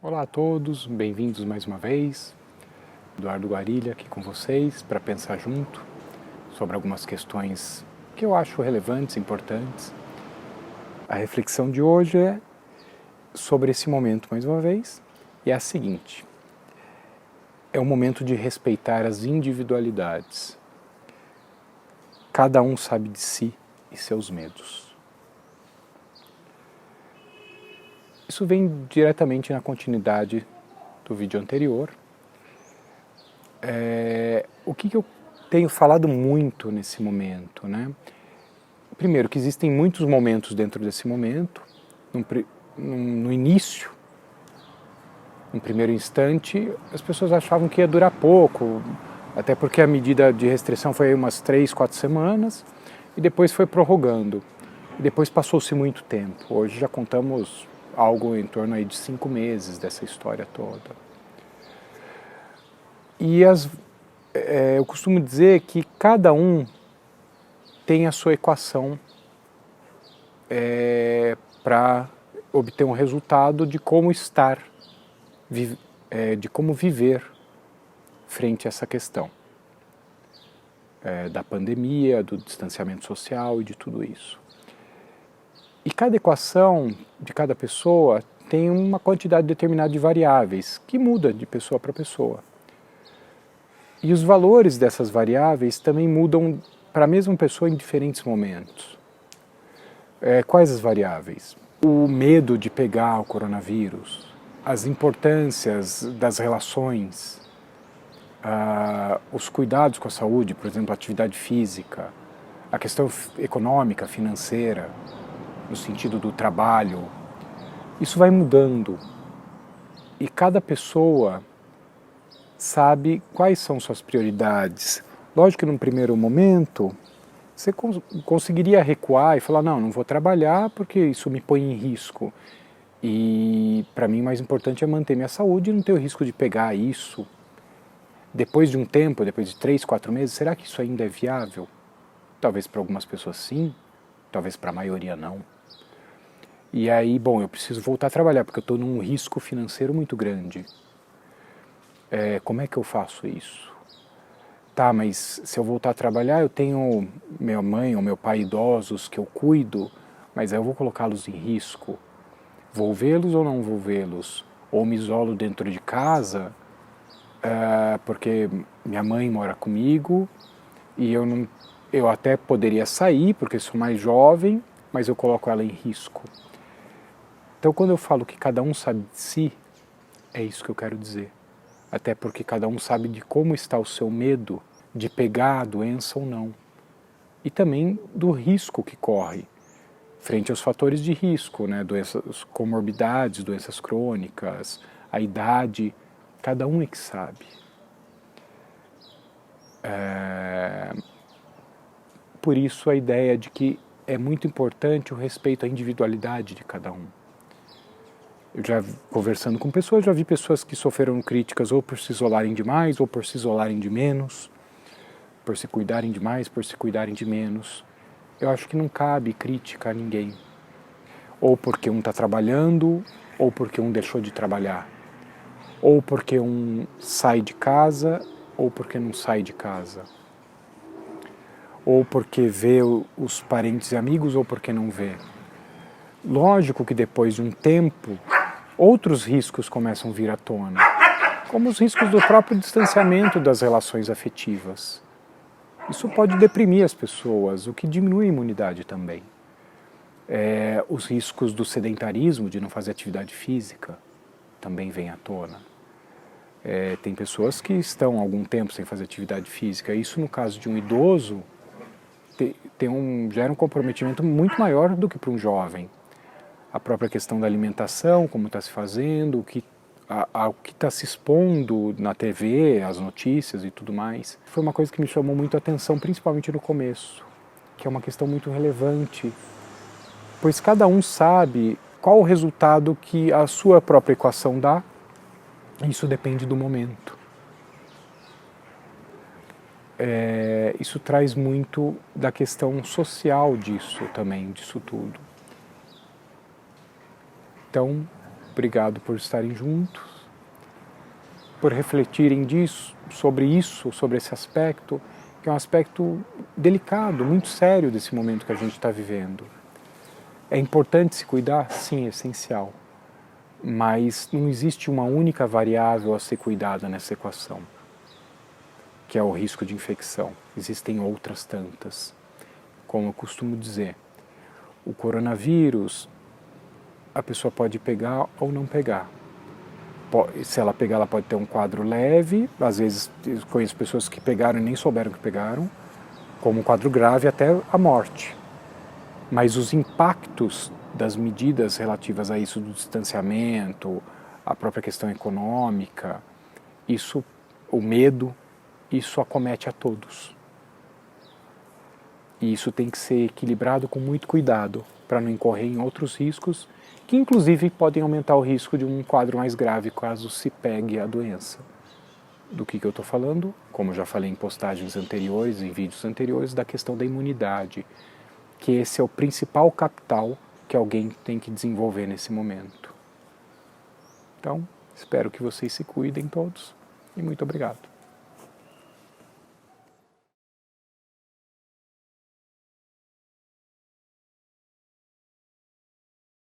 Olá a todos, bem-vindos mais uma vez. Eduardo Guarilha aqui com vocês para pensar junto sobre algumas questões que eu acho relevantes, importantes. A reflexão de hoje é sobre esse momento mais uma vez e é a seguinte: é o momento de respeitar as individualidades. Cada um sabe de si e seus medos. Isso vem diretamente na continuidade do vídeo anterior. O que eu tenho falado muito nesse momento, né? Primeiro, que existem muitos momentos dentro desse momento. No início, no primeiro instante, as pessoas achavam que ia durar pouco, até porque a medida de restrição foi umas 3, 4 semanas, e depois foi prorrogando. E depois passou-se muito tempo. Hoje já contamos algo em torno aí de 5 meses dessa história toda. E eu costumo dizer que cada um tem a sua equação para obter um resultado de como estar, de como viver frente a essa questão da pandemia, do distanciamento social e de tudo isso. E cada equação de cada pessoa tem uma quantidade determinada de variáveis que muda de pessoa para pessoa. E os valores dessas variáveis também mudam para a mesma pessoa em diferentes momentos. Quais as variáveis? O medo de pegar o coronavírus, as importâncias das relações, os cuidados com a saúde, por exemplo, a atividade física, a questão econômica, financeira, no sentido do trabalho. Isso vai mudando e cada pessoa sabe quais são suas prioridades. Lógico que num primeiro momento você conseguiria recuar e falar, não vou trabalhar porque isso me põe em risco. E para mim o mais importante é manter minha saúde e não ter o risco de pegar isso. Depois de um tempo, depois de 3, 4 meses, será que isso ainda é viável? Talvez para algumas pessoas sim, talvez para a maioria não. E aí, bom, eu preciso voltar a trabalhar porque eu estou num risco financeiro muito grande. Como é que eu faço isso? Tá, mas se eu voltar a trabalhar, eu tenho minha mãe ou meu pai idosos que eu cuido, mas aí eu vou colocá-los em risco. Vou vê-los ou não vou vê-los? Ou me isolo dentro de casa, porque minha mãe mora comigo e eu até poderia sair porque sou mais jovem, mas eu coloco ela em risco. Então, quando eu falo que cada um sabe de si, é isso que eu quero dizer. Até porque cada um sabe de como está o seu medo de pegar a doença ou não. E também do risco que corre, frente aos fatores de risco, né? Doenças, comorbidades, doenças crônicas, a idade, cada um é que sabe. Por isso a ideia de que é muito importante o respeito à individualidade de cada um. Eu já conversando com pessoas, já vi pessoas que sofreram críticas ou por se isolarem demais ou por se isolarem de menos, por se cuidarem demais, por se cuidarem de menos. Eu acho que não cabe crítica a ninguém. Ou porque um está trabalhando, ou porque um deixou de trabalhar. Ou porque um sai de casa, ou porque não sai de casa. Ou porque vê os parentes e amigos, ou porque não vê. Lógico que depois de um tempo, outros riscos começam a vir à tona, como os riscos do próprio distanciamento das relações afetivas. Isso pode deprimir as pessoas, o que diminui a imunidade também. Os riscos do sedentarismo, de não fazer atividade física, também vêm à tona. Tem pessoas que estão há algum tempo sem fazer atividade física. Isso, no caso de um idoso, gera um comprometimento muito maior do que para um jovem. A própria questão da alimentação, como está se fazendo, o que está se expondo na TV, as notícias e tudo mais. Foi uma coisa que me chamou muito a atenção, principalmente no começo, que é uma questão muito relevante, pois cada um sabe qual o resultado que a sua própria equação dá, e isso depende do momento. Isso traz muito da questão social disso também, disso tudo. Então, Obrigado por estarem juntos, por refletirem sobre esse aspecto, que é um aspecto delicado, muito sério desse momento que a gente está vivendo. É importante se cuidar? Sim, é essencial. Mas não existe uma única variável a ser cuidada nessa equação, que é o risco de infecção. Existem outras tantas. Como eu costumo dizer, o coronavírus, a pessoa pode pegar ou não pegar. Se ela pegar, ela pode ter um quadro leve, às vezes eu conheço pessoas que pegaram e nem souberam que pegaram, como um quadro grave até a morte. Mas os impactos das medidas relativas a isso, do distanciamento, a própria questão econômica, o medo, isso acomete a todos. E isso tem que ser equilibrado com muito cuidado, para não incorrer em outros riscos, que inclusive podem aumentar o risco de um quadro mais grave caso se pegue a doença. Do que eu estou falando? Como eu já falei em postagens anteriores, em vídeos anteriores, da questão da imunidade, que esse é o principal capital que alguém tem que desenvolver nesse momento. Então, espero que vocês se cuidem todos e muito obrigado.